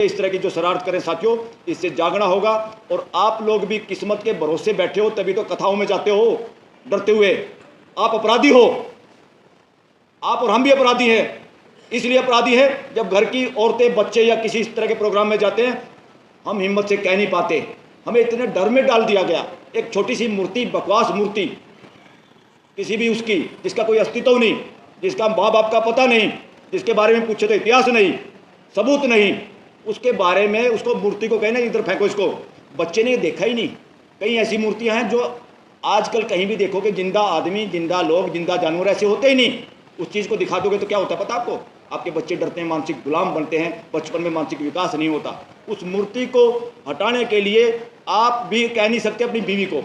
इस तरह की जो शरारत करें साथियों, इससे जागना होगा। और आप लोग भी किस्मत के भरोसे बैठे हो, तभी तो कथाओं में जाते हो डरते हुए। आप अपराधी हो, आप और हम भी अपराधी हैं। इसलिए अपराधी है जब घर की औरतें, बच्चे या किसी इस तरह के प्रोग्राम में जाते हैं, हम हिम्मत से कह नहीं पाते, हमें इतने डर में डाल दिया गया। एक छोटी सी मूर्ति, बकवास मूर्ति, किसी भी उसकी जिसका कोई अस्तित्व नहीं, जिसका माँ बाप का पता नहीं, जिसके बारे में पूछे तो इतिहास नहीं, सबूत नहीं, उसके बारे में उसको मूर्ति को कहना इधर फेंको इसको। बच्चे ने देखा ही नहीं। कई ऐसी मूर्तियां हैं जो आजकल कहीं भी देखोगे, जिंदा आदमी, जिंदा लोग, जिंदा जानवर ऐसे होते ही नहीं। उस चीज़ को दिखा दोगे तो क्या होता है पता आपको? आपके बच्चे डरते हैं, मानसिक गुलाम बनते हैं, बचपन में मानसिक विकास नहीं होता। उस मूर्ति को हटाने के लिए आप भी कह नहीं सकते अपनी बीवी को,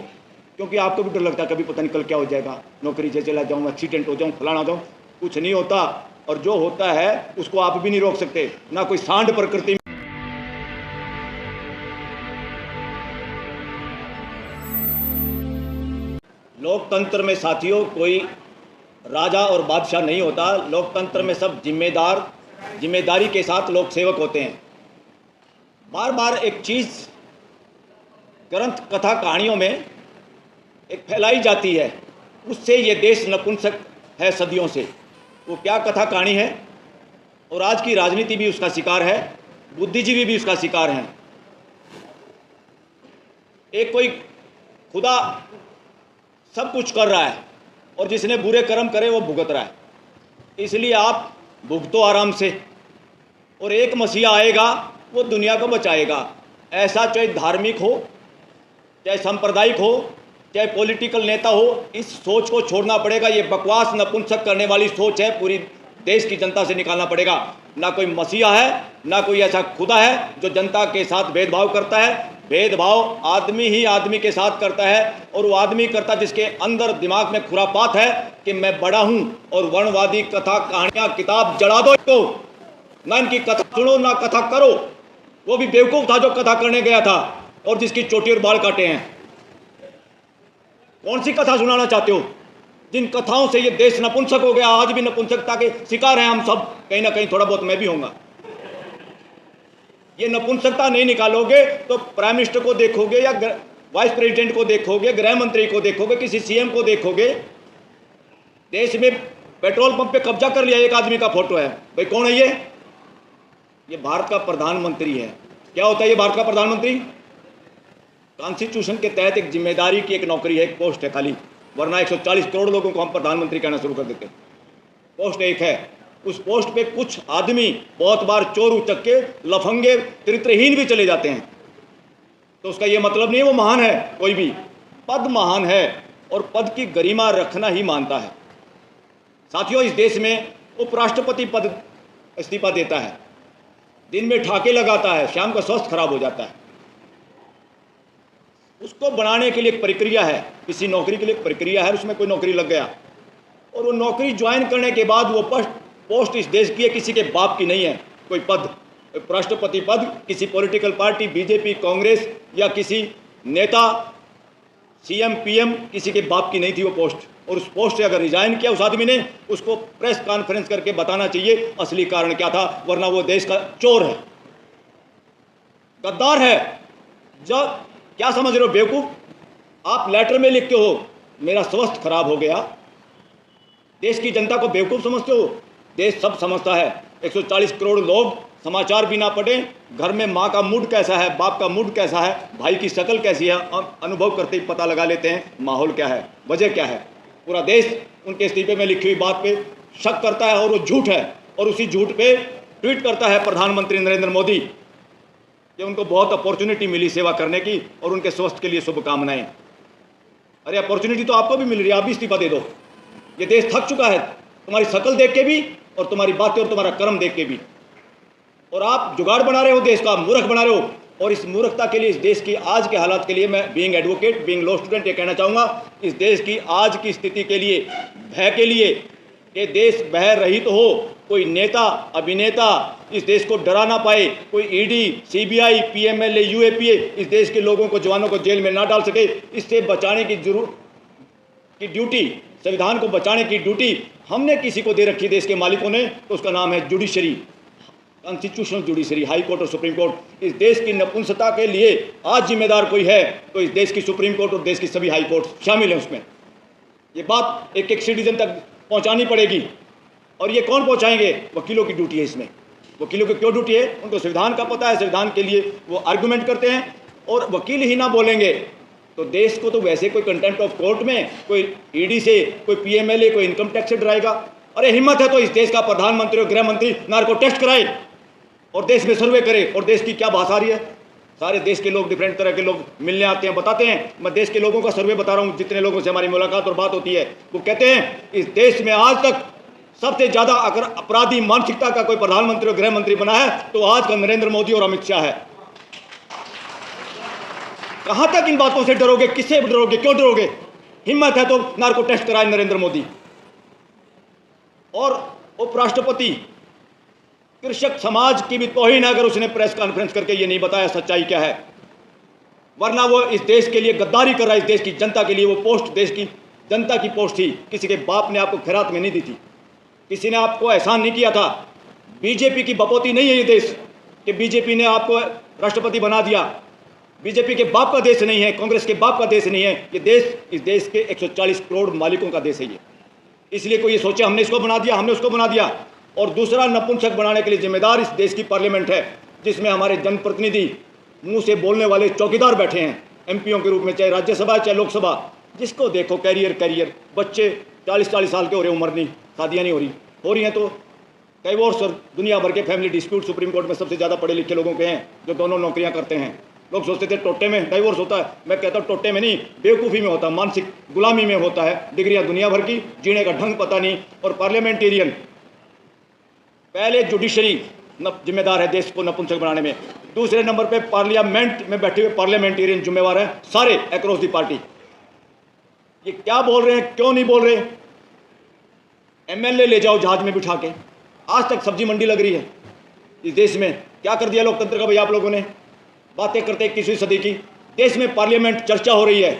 क्योंकि आपको भी डर लगता है कभी पता नहीं कल क्या हो जाएगा, नौकरी से चला जाऊँ, एक्सीडेंट हो जाऊँ, फलाना हो जाऊँ। कुछ नहीं होता, और जो होता है उसको आप भी नहीं रोक सकते, ना कोई सांड प्रकृति। लोकतंत्र में साथियों कोई राजा और बादशाह नहीं होता। लोकतंत्र में सब जिम्मेदारी के साथ लोक सेवक होते हैं। बार बार एक चीज़ ग्रंथ, कथा, कहानियों में एक फैलाई जाती है, उससे ये देश नपुंसक है सदियों से। वो क्या कथा कहानी है? और आज की राजनीति भी उसका शिकार है, बुद्धिजीवी भी उसका शिकार हैं। एक कोई खुदा सब कुछ कर रहा है और जिसने बुरे कर्म करे वो भुगत रहा है, इसलिए आप भुगतो आराम से। और एक मसीहा आएगा, वो दुनिया को बचाएगा। ऐसा चाहे धार्मिक हो, चाहे सांप्रदायिक हो, चाहे पॉलिटिकल नेता हो, इस सोच को छोड़ना पड़ेगा। ये बकवास नपुंसक करने वाली सोच है, पूरी देश की जनता से निकालना पड़ेगा। ना कोई मसीहा है, ना कोई ऐसा खुदा है जो जनता के साथ भेदभाव करता है। भेदभाव आदमी ही आदमी के साथ करता है, और वो आदमी करता जिसके अंदर दिमाग में खुरापात है कि मैं बड़ा हूं। और वर्णवादी कथा कहानियां, किताब जला दो इसको, ना इनकी कथा सुनो ना कथा करो। वो भी बेवकूफ था जो कथा करने गया था और जिसकी चोटी और बाल काटे हैं। कौन सी कथा सुनाना चाहते हो? जिन कथाओं से ये देश नपुंसक हो गया, आज भी नपुंसकता के शिकार हैं हम सब, कहीं ना कहीं थोड़ा बहुत मैं भी होऊंगा। ये नपुंसकता नहीं निकालोगे तो प्राइम मिनिस्टर को देखोगे या वाइस प्रेसिडेंट को देखोगे, गृह मंत्री को देखोगे, किसी सीएम को देखोगे। देश में पेट्रोल पंप पे कब्जा कर लिया, एक आदमी का फोटो है। भाई कौन है ये भारत का प्रधानमंत्री है। क्या होता है ये भारत का प्रधानमंत्री? कॉन्स्टिट्यूशन के तहत एक जिम्मेदारी की एक नौकरी है, एक पोस्ट है खाली, वरना 140 करोड़ लोगों को हम प्रधानमंत्री कहना शुरू कर देते। पोस्ट एक है, उस पोस्ट पे कुछ आदमी बहुत बार चोर उचक्के, लफंगे, चरित्रहीन भी चले जाते हैं। तो उसका ये मतलब नहीं है वो महान है। कोई भी पद महान है, और पद की गरिमा रखना ही मानता है। साथियों, इस देश में उपराष्ट्रपति पद इस्तीफा देता है, दिन में ठाके लगाता है, शाम का स्वास्थ्य खराब हो जाता है। उसको बनाने के लिए एक प्रक्रिया है, किसी नौकरी के लिए एक प्रक्रिया है। उसमें कोई नौकरी लग गया और वो नौकरी ज्वाइन करने के बाद वो पोस्ट इस देश की है, किसी के बाप की नहीं है। कोई पद, राष्ट्रपति पद, किसी पॉलिटिकल पार्टी, बीजेपी, कांग्रेस या किसी नेता, सीएम, पीएम, किसी के बाप की नहीं थी वो पोस्ट। और उस पोस्ट से अगर रिजाइन किया उस आदमी ने, उसको प्रेस कॉन्फ्रेंस करके बताना चाहिए असली कारण क्या था, वरना वो देश का चोर है, गद्दार है। जब क्या समझ रहे हो बेवकूफ? आप लेटर में लिखते हो मेरा स्वास्थ्य खराब हो गया, देश की जनता को बेवकूफ समझते हो? देश सब समझता है। 140 करोड़ लोग समाचार भी ना पढ़े, घर में माँ का मूड कैसा है, बाप का मूड कैसा है, भाई की शक्ल कैसी है, अनुभव करते ही पता लगा लेते हैं माहौल क्या है, वजह क्या है। पूरा देश उनके इस्तीफे में लिखी हुई बात पे शक करता है और वो झूठ है। और उसी झूठ पे ट्वीट करता है प्रधानमंत्री नरेंद्र मोदी कि उनको बहुत अपॉर्चुनिटी मिली सेवा करने की और उनके स्वास्थ्य के लिए शुभकामनाएं। अरे अपॉर्चुनिटी तो आपको भी मिल रही है, आप भी इस्तीफा दे दो। ये देश थक चुका है तुम्हारी शक्ल देख के भी, और तुम्हारी बातें और तुम्हारा कर्म देख के भी। और आप जुगाड़ बना रहे हो, देश का मूर्ख बना रहे हो। और इस मूर्खता के लिए, इस देश की आज के हालात के लिए, मैं being advocate, being law student, ये कहना चाहूँगा, इस देश की आज की स्थिति के लिए, भय के लिए, ये देश भय रहित हो, कोई नेता, अभिनेता इस देश को डरा ना पाए, कोई ईडी, सीबीआई, पीएमएलए, यूएपीए इस देश के लोगों को, जवानों को जेल में ना डाल सके। इससे बचाने की ड्यूटी, संविधान को बचाने की ड्यूटी हमने किसी को दे रखी देश के मालिकों ने, तो उसका नाम है judiciary. Constitutional judiciary, high court और सुप्रीम कोर्ट, इस देश की नपुंसकता के लिए आज जिम्मेदार कोई है तो इस देश की सुप्रीम कोर्ट और देश की सभी हाई कोर्ट शामिल हैं उसमें। ये बात एक एक सिटीजन तक पहुंचानी पड़ेगी। और ये कौन पहुंचाएंगे? वकीलों की ड्यूटी है इसमें। वकीलों की क्यों ड्यूटी है? उनको संविधान का पता है, संविधान के लिए वो आर्गूमेंट करते हैं। और वकील ही ना बोलेंगे तो देश को तो वैसे कोई कंटेम्प्ट ऑफ कोर्ट में, कोई ईडी से, कोई पीएमएलए, कोई इनकम टैक्स से डराएगा। अरे हिम्मत है तो इस देश का प्रधानमंत्री और गृह मंत्री नार्को टेस्ट कराए और देश में सर्वे करे। और देश की क्या भाषा आ रही है? सारे देश के लोग, डिफरेंट तरह के लोग मिलने आते हैं, बताते हैं। मैं देश के लोगों का सर्वे बता रहा हूँ, जितने लोगों से हमारी मुलाकात और बात होती है, वो कहते हैं इस देश में आज तक सबसे ज़्यादा अगर अपराधी मानसिकता का कोई प्रधानमंत्री और गृह मंत्री बना है तो आज का नरेंद्र मोदी और अमित शाह है। कहाँ तक इन बातों से डरोगे? किससे डरोगे? क्यों डरोगे? हिम्मत है तो नार्को टेस्ट कराए नरेंद्र मोदी। और उपराष्ट्रपति कृषक समाज की भी तौहीन है अगर उसने प्रेस कॉन्फ्रेंस करके ये नहीं बताया सच्चाई क्या है। वरना वो इस देश के लिए गद्दारी कर रहा है, इस देश की जनता के लिए। वो पोस्ट देश की जनता की पोस्ट थी, किसी के बाप ने आपको खैरात में नहीं दी थी, किसी ने आपको एहसान नहीं किया था। बीजेपी की बपौती नहीं है ये देश कि बीजेपी ने आपको राष्ट्रपति बना दिया। बीजेपी के बाप का देश नहीं है, कांग्रेस के बाप का देश नहीं है ये देश। इस देश के 140 करोड़ मालिकों का देश है ये। इसलिए कोई ये सोचे हमने इसको बना दिया, हमने उसको बना दिया। और दूसरा, नपुंसक बनाने के लिए जिम्मेदार इस देश की पार्लियामेंट है, जिसमें हमारे जनप्रतिनिधि मुंह से बोलने वाले चौकीदार बैठे हैं एमपीओ के रूप में, चाहे राज्यसभा चाहे लोकसभा। जिसको देखो कैरियर, बच्चे 40-40 साल के हो रहे, उम्र नहीं, शादियाँ नहीं हो रही हैं तो डाइवोर्स और दुनिया भर के फैमिली डिस्प्यूट सुप्रीम कोर्ट में सबसे ज़्यादा पढ़े लिखे लोगों के हैं जो दोनों नौकरियां करते हैं। लोग सोचते थे टोटे में डाइवोर्स होता है, मैं कहता हूँ टोटे में नहीं, बेवकूफ़ी में होता है, मानसिक गुलामी में होता है। डिग्रियां दुनिया भर की, जीने का ढंग पता नहीं। और पार्लियामेंटेरियन, पहले जुडिशरी जिम्मेदार है देश को नपुंसक बनाने में, दूसरे नंबर पे पार्लियामेंट में बैठे हुए पार्लियामेंटेरियन जिम्मेवार हैं, सारे अक्रॉस दी पार्टी। ये क्या बोल रहे हैं, क्यों नहीं बोल रहे? एमएलए ले जाओ जहाज में बिठा के, आज तक सब्जी मंडी लग रही है इस देश में। क्या कर दिया लोकतंत्र का भाई आप लोगों ने? बातें करते 21वीं सदी की। देश में पार्लियामेंट चर्चा हो रही है,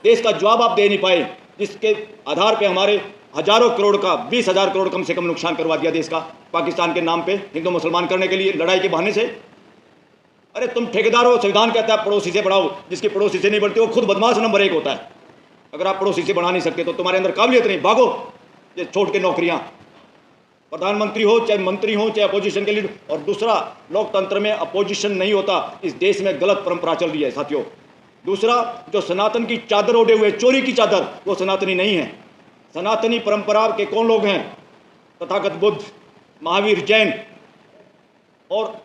देश का जवाब आप दे नहीं पाए, जिसके आधार पे हमारे हजारों करोड़ का, 20,000 करोड़ कम से कम नुकसान करवा दिया देश का, पाकिस्तान के नाम पे हिंदू मुसलमान करने के लिए, लड़ाई के बहाने से। अरे तुम ठेकेदार हो, संविधान कहता है पड़ोसी से बढ़ाओ, जिसकी पड़ोसी से नहीं बढ़ती वो खुद बदमाश नंबर 1 होता है। अगर आप पड़ोसी से बढ़ा नहीं सकते तो तुम्हारे अंदर काबिलियत नहीं, भागो ये छोड़ के नौकरियां। प्रधानमंत्री हो चाहे मंत्री हो चाहे अपोजिशन के लीडर। और दूसरा, लोकतंत्र में अपोजिशन नहीं होता, इस देश में गलत परंपरा चल रही है साथियों। दूसरा, जो सनातन की चादर ओढ़े हुए, चोरी की चादर, वो सनातनी नहीं है। सनातनी परंपरा के कौन लोग हैं? तथागत बुद्ध, महावीर, जैन और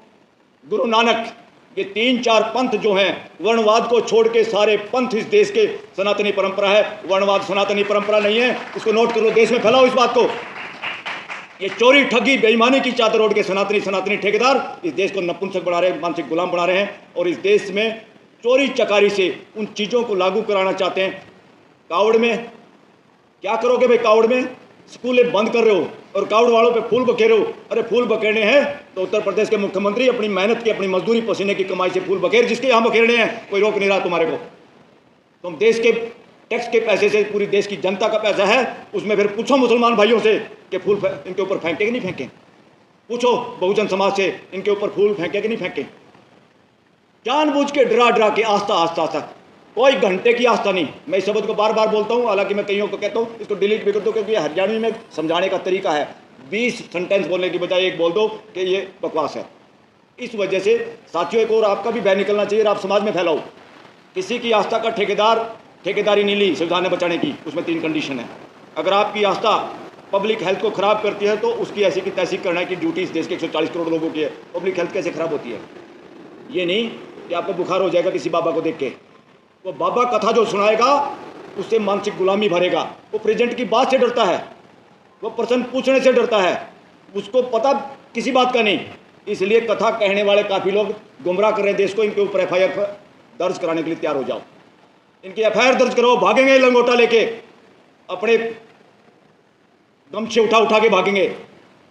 गुरु नानक। ये 3-4 पंथ जो हैं, वर्णवाद को छोड़ के सारे पंथ इस देश के सनातनी परंपरा है। वर्णवाद सनातनी परंपरा नहीं है, इसको नोट कर लो, देश में फैलाओ इस बात को। ये चोरी, ठगी, बेईमानी की चादर ओढ़ के सनातनी ठेकेदार इस देश को नपुंसक बना रहे हैं, मानसिक गुलाम बना रहे हैं। और इस देश में चोरी चकारी से उन चीज़ों को लागू कराना चाहते हैं। कावड़ में क्या करोगे भाई? कावड़ में स्कूलें बंद कर रहे हो और कावड़ वालों पे फूल बखेरे हो। अरे फूल बखेरने हैं तो उत्तर प्रदेश के मुख्यमंत्री अपनी मेहनत की, अपनी मजदूरी, पसीने की कमाई से फूल बखेर, जिसके यहाँ बखेरने हैं, कोई रोक नहीं रहा तुम्हारे को। तुम देश के टैक्स के पैसे से, पूरी देश की जनता का पैसा है, उसमें फिर पूछो मुसलमान भाइयों से कि फूल इनके ऊपर फेंके कि नहीं फेंके। पूछो बहुजन समाज से, इनके ऊपर फूल फेंके कि नहीं फेंके। जानबूझ के डरा के आस्था, कोई घंटे की आस्था नहीं। मैं इस शब्द को बार बार बोलता हूँ, हालांकि मैं कईयों को कहता हूँ इसको डिलीट भी कर दो, क्योंकि हरियाणवी में समझाने का तरीका है। 20 सेंटेंस बोलने की बजाय एक बोल दो कि ये बकवास है। इस वजह से साथियों, एक और आपका भी बैन निकलना चाहिए, आप समाज में फैलाओ। किसी की आस्था का ठेकेदारी नहीं ली संविधान ने बचाने की, उसमें 3 कंडीशन है। अगर आपकी आस्था पब्लिक हेल्थ को खराब करती है तो उसकी ऐसी की तैसी करना की ड्यूटी इस देश के 140 करोड़ लोगों की है। पब्लिक हेल्थ कैसे खराब होती है? ये नहीं कि आपको बुखार हो जाएगा किसी बाबा को देख के, वो बाबा कथा जो सुनाएगा उससे मानसिक गुलामी भरेगा। वो प्रेजेंट की बात से डरता है, वो प्रश्न पूछने से डरता है, उसको पता किसी बात का नहीं। इसलिए कथा कहने वाले काफ़ी लोग गुमराह कर रहे हैं देश को। इनके ऊपर FIR दर्ज कराने के लिए तैयार हो जाओ, इनकी FIR दर्ज करो। भागेंगे लंगोटा लेके, अपने गमछे उठा के भागेंगे।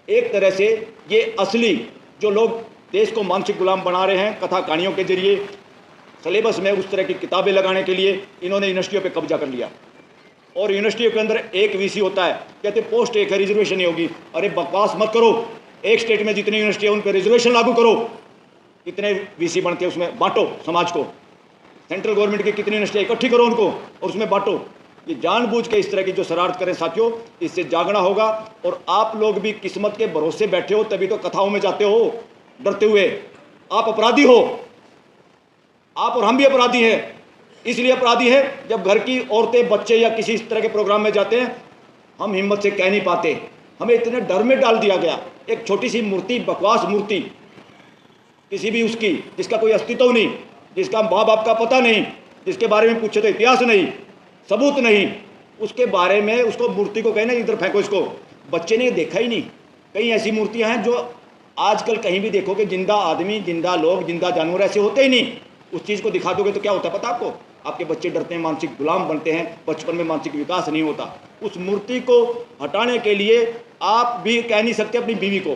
एक तरह से ये असली जो लोग देश को मानसिक गुलाम बना रहे हैं कथा कहानियों के जरिए, सिलेबस में उस तरह की किताबें लगाने के लिए इन्होंने यूनिवर्सिटियों पे कब्जा कर लिया। और यूनिवर्सिटियों के अंदर एक VC होता है, कहते पोस्ट एक है, रिजर्वेशन नहीं होगी। अरे बकवास मत करो, एक स्टेट में जितनी यूनिवर्सिटी है उन पर रिजर्वेशन लागू करो, कितने वीसी बनते हैं उसमें बांटो समाज को, सेंट्रल गवर्नमेंट की कितनी यूनिवर्सिटी इकट्ठी करो उनको और उसमें बांटो। ये जानबूझ के इस तरह की जो शरारत करें साथियों, इससे जागना होगा। और आप लोग भी किस्मत के भरोसे बैठे हो, तभी तो कथाओं में जाते हो डरते हुए। आप अपराधी हो, आप और हम भी अपराधी हैं। इसलिए अपराधी है जब घर की औरतें बच्चे या किसी इस तरह के प्रोग्राम में जाते हैं, हम हिम्मत से कह नहीं पाते, हमें इतने डर में डाल दिया गया। एक छोटी सी मूर्ति, बकवास मूर्ति, किसी भी उसकी जिसका कोई अस्तित्व नहीं, जिसका माँ बाप का पता नहीं, जिसके बारे में पूछे तो इतिहास नहीं, सबूत नहीं, उसके बारे में उसको मूर्ति को कहना इधर फेंको इसको। बच्चे ने देखा ही नहीं। कई ऐसी मूर्तियां हैं जो आजकल कहीं भी देखोगे, जिंदा आदमी, जिंदा लोग, जिंदा जानवर ऐसे होते ही नहीं। उस चीज़ को दिखा दोगे तो क्या होता है पता आपको? आपके बच्चे डरते हैं, मानसिक गुलाम बनते हैं, बचपन में मानसिक विकास नहीं होता। उस मूर्ति को हटाने के लिए आप भी कह नहीं सकते अपनी बीवी को,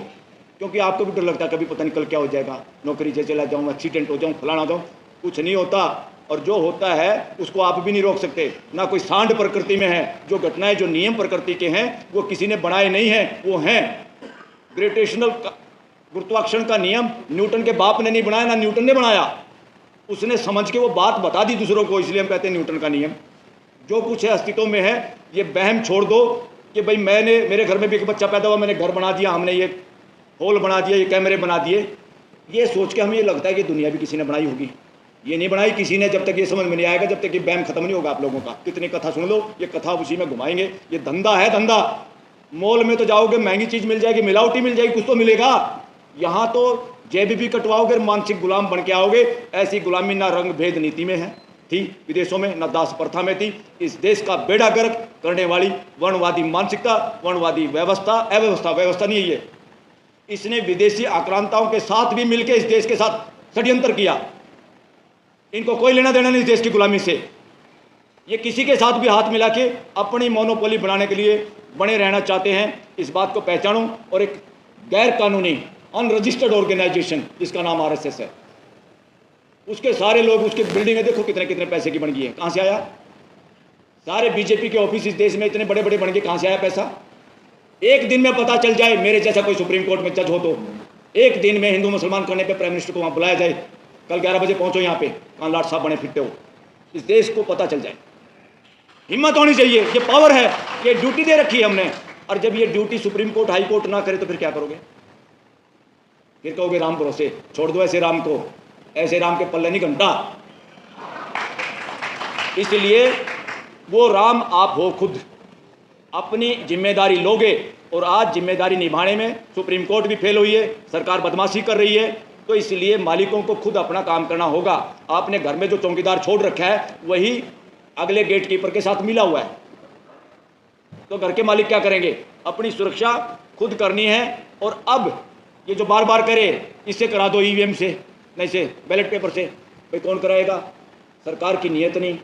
क्योंकि आपको भी डर लगता है कभी पता नहीं कल क्या हो जाएगा, नौकरी से चला जाऊँ, एक्सीडेंट हो जाऊँ, फलाना जाऊँ। कुछ नहीं होता, और जो होता है उसको आप भी नहीं रोक सकते। ना कोई सांड प्रकृति में है। जो घटनाएं, जो नियम प्रकृति के हैं वो किसी ने बनाए नहीं हैं, वो हैं ग्रेविटेशनल गुरुत्वाकर्षण का नियम न्यूटन के बाप ने नहीं बनाया, ना न्यूटन ने बनाया। उसने समझ के वो बात बता दी दूसरों को, इसलिए हम कहते हैं न्यूटन का नियम। जो कुछ है अस्तित्व में है। ये वहम छोड़ दो कि भाई मेरे घर में भी एक बच्चा पैदा हुआ, मैंने घर बना दिया, हमने ये हॉल बना दिया, ये कैमरे बना दिए। ये सोच के हमें ये लगता है कि दुनिया भी किसी ने बनाई होगी। ये नहीं बनाई किसी ने, जब तक ये समझ में नहीं आएगा, जब तक ये वहम खत्म नहीं होगा आप लोगों का। कितनी कथा सुन लो, ये कथा उसी में घुमाएंगे। ये धंधा है, धंधा। मॉल में तो जाओगे, महंगी चीज़ मिल जाएगी, मिलावटी मिल जाएगी, कुछ तो मिलेगा। यहाँ तो जेब भी कटवाओगे, मानसिक गुलाम बन के आओगे। ऐसी गुलामी ना रंग भेद नीति में है थी विदेशों में, ना दास प्रथा में थी। इस देश का बेड़ा गर्क करने वाली वर्णवादी मानसिकता, वर्णवादी व्यवस्था, व्यवस्था नहीं है ये। इसने विदेशी आक्रांताओं के साथ भी मिलकर इस देश के साथ षड्यंत्र किया। इनको कोई लेना देना नहीं इस देश की गुलामी से। ये किसी के साथ भी हाथ मिला के अपनी मोनोपोली बनाने के लिए बने रहना चाहते हैं। इस बात को पहचानो। और एक गैर कानूनी अनरजिस्टर्ड ऑर्गेनाइजेशन जिसका नाम आरएसएस है, उसके सारे लोग, उसकी बिल्डिंगें देखो कितने कितने पैसे की बन गई है। कहाँ से आया? सारे बीजेपी के ऑफिस इस देश में इतने बड़े बड़े बन गए, कहाँ से आया पैसा? एक दिन में पता चल जाए, मेरे जैसा कोई सुप्रीम कोर्ट में जज हो तो एक दिन में हिंदू मुसलमान करने पे प्राइम मिनिस्टर को वहाँ बुलाया जाए, कल 11 बजे पहुँचो यहाँ पे, कहाँ लाट साहब बने फिरते हो, इस देश को पता चल जाए। हिम्मत होनी चाहिए। ये पावर है, ये ड्यूटी दे रखी है हमने। और जब ये duty supreme court, high court ना करे तो फिर क्या करोगे? फिर कहोगे राम भरोसे, छोड़ दो ऐसे राम को, ऐसे राम के पल्ले नहीं घंटा। इसलिए वो राम आप हो खुद, अपनी जिम्मेदारी लोगे। और आज जिम्मेदारी निभाने में सुप्रीम कोर्ट भी फेल हुई है, सरकार बदमाशी कर रही है। तो इसलिए मालिकों को खुद अपना काम करना होगा। आपने घर में जो चौकीदार छोड़ रखा है वही अगले गेट कीपर के साथ मिला हुआ है, तो घर के मालिक क्या करेंगे? अपनी सुरक्षा खुद करनी है। और अब ये जो बार बार करे, इससे करा दो ईवीएम से, नहीं से बैलेट पेपर से, भाई कौन कराएगा? सरकार की नीयत नहीं,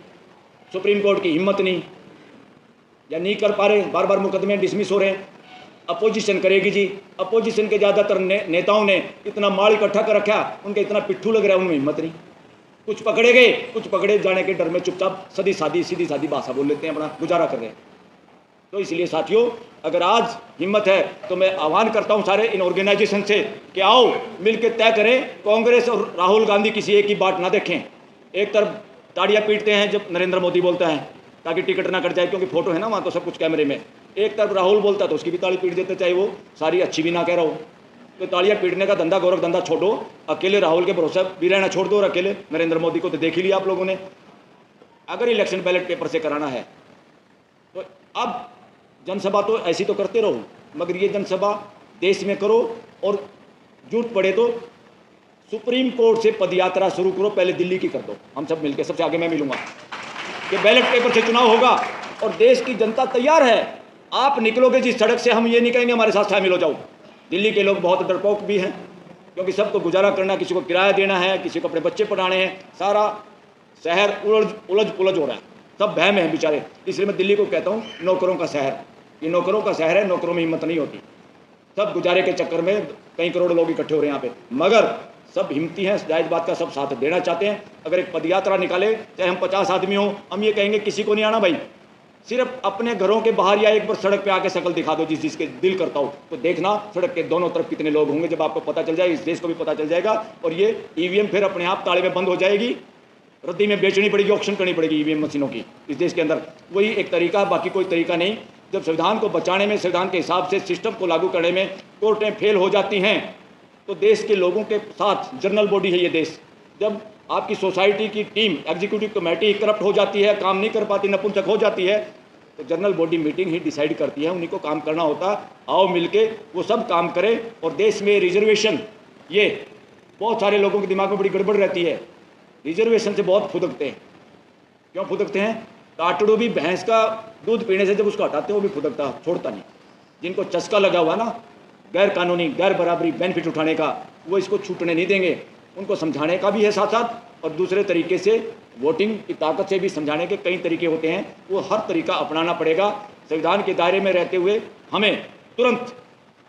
सुप्रीम कोर्ट की हिम्मत नहीं, या नहीं कर पा रहे, बार बार मुकदमे डिसमिस हो रहे हैं। अपोजिशन करेगी जी। अपोजिशन के ज़्यादातर नेताओं ने इतना माल इकट्ठा कर रखा, उनके इतना पिट्ठू लग रहा है, उनमें हिम्मत नहीं। कुछ पकड़े गए, कुछ पकड़े जाने के डर में चुपचाप सीधी सादी भाषा बोल लेते हैं, अपना गुजारा कर रहे हैं। तो इसलिए साथियों, अगर आज हिम्मत है तो मैं आह्वान करता हूं सारे इन ऑर्गेनाइजेशन से कि आओ मिलकर तय करें। कांग्रेस और राहुल गांधी किसी एक ही बात ना देखें। एक तरफ ताड़ियां पीटते हैं जब नरेंद्र मोदी बोलता है ताकि टिकट ना कट जाए, क्योंकि फोटो है ना वहाँ तो सब कुछ कैमरे में। एक तरफ राहुल बोलता है तो उसकी भी ताड़ी पीट देते, चाहे वो सारी अच्छी भी ना कह रहा हो। तो ताड़ियां पीटने का धंधा, गोरख धंधा छोड़ो। अकेले राहुल के भरोसे भी रहना छोड़ दो, और अकेले नरेंद्र मोदी को तो देख ही लिया आप लोगों ने। अगर इलेक्शन बैलेट पेपर से कराना है तो अब जनसभा तो ऐसी तो करते रहो, मगर ये जनसभा देश में करो। और जरूरत पड़े तो सुप्रीम कोर्ट से पदयात्रा शुरू करो, पहले दिल्ली की कर दो, हम सब मिलकर। सबसे आगे मैं मिलूंगा कि बैलेट पेपर से चुनाव होगा और देश की जनता तैयार है। आप निकलोगे जिस सड़क से, हम ये नहीं कहेंगे हमारे साथ शामिल हो जाओ। दिल्ली के लोग बहुत डरपोक भी हैं, क्योंकि सबको गुजारा करना, किसी को किराया देना है, किसी को अपने बच्चे पढ़ाने हैं। सारा शहर उलझ पुलझ हो रहा है, सब बहम है बेचारे। इसलिए मैं दिल्ली को कहता हूँ नौकरों का शहर। ये नौकरों का शहर है, नौकरों में हिम्मत नहीं होती। सब गुजारे के चक्कर में कई करोड़ लोग इकट्ठे हो रहे हैं यहाँ पे, मगर सब हिम्मती हैं, जायज़ बात का सब साथ देना चाहते हैं। अगर एक पदयात्रा निकाले, चाहे हम 50 आदमी हों, हम ये कहेंगे किसी को नहीं आना भाई, सिर्फ अपने घरों के बाहर या एक बार सड़क पे आके शक्ल दिखा दो जिसके दिल करता हो, तो देखना सड़क के दोनों तरफ कितने लोग होंगे। जब आपको पता चल जाए, इस देश को भी पता चल जाएगा, और ये ईवीएम फिर अपने आप ताले में बंद हो जाएगी, रद्दी में बेचनी पड़ेगी, ऑक्शन करनी पड़ेगी ईवीएम मशीनों की इस देश के अंदर। वही एक तरीका, बाकी कोई तरीका नहीं। जब संविधान को बचाने में, संविधान के हिसाब से सिस्टम को लागू करने में कोर्टें फेल हो जाती हैं, तो देश के लोगों के साथ जनरल बॉडी है ये देश। जब आपकी सोसाइटी की टीम, एग्जीक्यूटिव कमेटी करप्ट हो जाती है, काम नहीं कर पाती, नपुंसक हो जाती है, तो जनरल बॉडी मीटिंग ही डिसाइड करती है, उन्हीं को काम करना होता। आओ मिलके वो सब काम करें। और देश में रिजर्वेशन, ये बहुत सारे लोगों के दिमाग में बड़ी गड़बड़ रहती है, रिजर्वेशन से बहुत फुदकते हैं। क्यों फुदकते हैं? काटड़ू भी भैंस का दूध पीने से जब उसको हटाते हैं वो भी फुदकता, छोड़ता नहीं। जिनको चस्का लगा हुआ ना गैर कानूनी, गैर बराबरी बेनिफिट उठाने का, वो इसको छूटने नहीं देंगे। उनको समझाने का भी है साथ साथ, और दूसरे तरीके से वोटिंग की ताकत से भी समझाने के कई तरीके होते हैं, वो हर तरीका अपनाना पड़ेगा। संविधान के दायरे में रहते हुए हमें तुरंत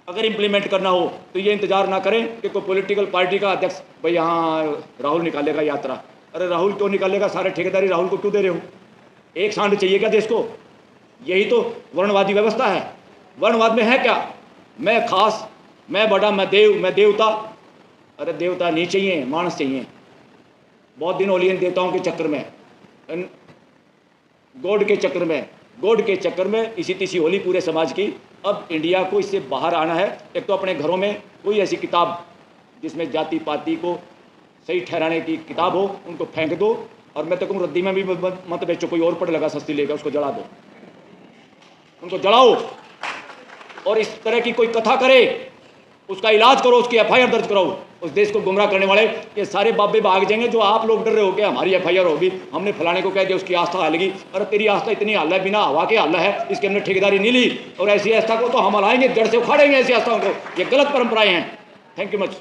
अगर इम्प्लीमेंट करना हो तो ये इंतजार ना करें कि कोई पॉलिटिकल पार्टी का अध्यक्ष, भाई यहाँ राहुल निकालेगा यात्रा। अरे राहुल क्यों निकालेगा? सारे ठेकेदारी राहुल को क्यों दे रहे हो? एक सांड चाहिए क्या देश को? यही तो वर्णवादी व्यवस्था है। वर्णवाद में है क्या? मैं खास, मैं बड़ा, मैं देव, मैं देवता। अरे देवता नहीं चाहिए, मानस चाहिए। बहुत दिन हो लिए इन देवताओं के चक्कर में, गॉड के चक्कर में, गॉड के चक्कर में इसी तीसी होली पूरे समाज की। अब इंडिया को इससे बाहर आना है। एक तो अपने घरों में कोई ऐसी किताब जिसमें जाति पाति को सही ठहराने की किताब हो, उनको फेंक दो। और मैं तो कहूँ रद्दी में भी मत बेचो, कोई और पढ़ लगा सस्ती लेगा, उसको जला दो, उनको जलाओ। और इस तरह की कोई कथा करे उसका इलाज करो, उसकी एफआईआर दर्ज कराओ। उस देश को गुमराह करने वाले ये सारे बाबे भाग जाएंगे जो आप लोग डर रहे हो कि हमारी एफआईआर होगी, हमने फलाने को कह दिया, उसकी आस्था हालेगी। अरे तेरी आस्था इतनी हल्ला है, बिना हवा के हल्ला है, इसकी हमने ठेकेदारी नहीं ली, और ऐसी आस्था को तो हम हलाएंगे, जड़ से उखाड़ेंगे ऐसी आस्थाओं को। ये गलत परंपराएं हैं। Thank you much.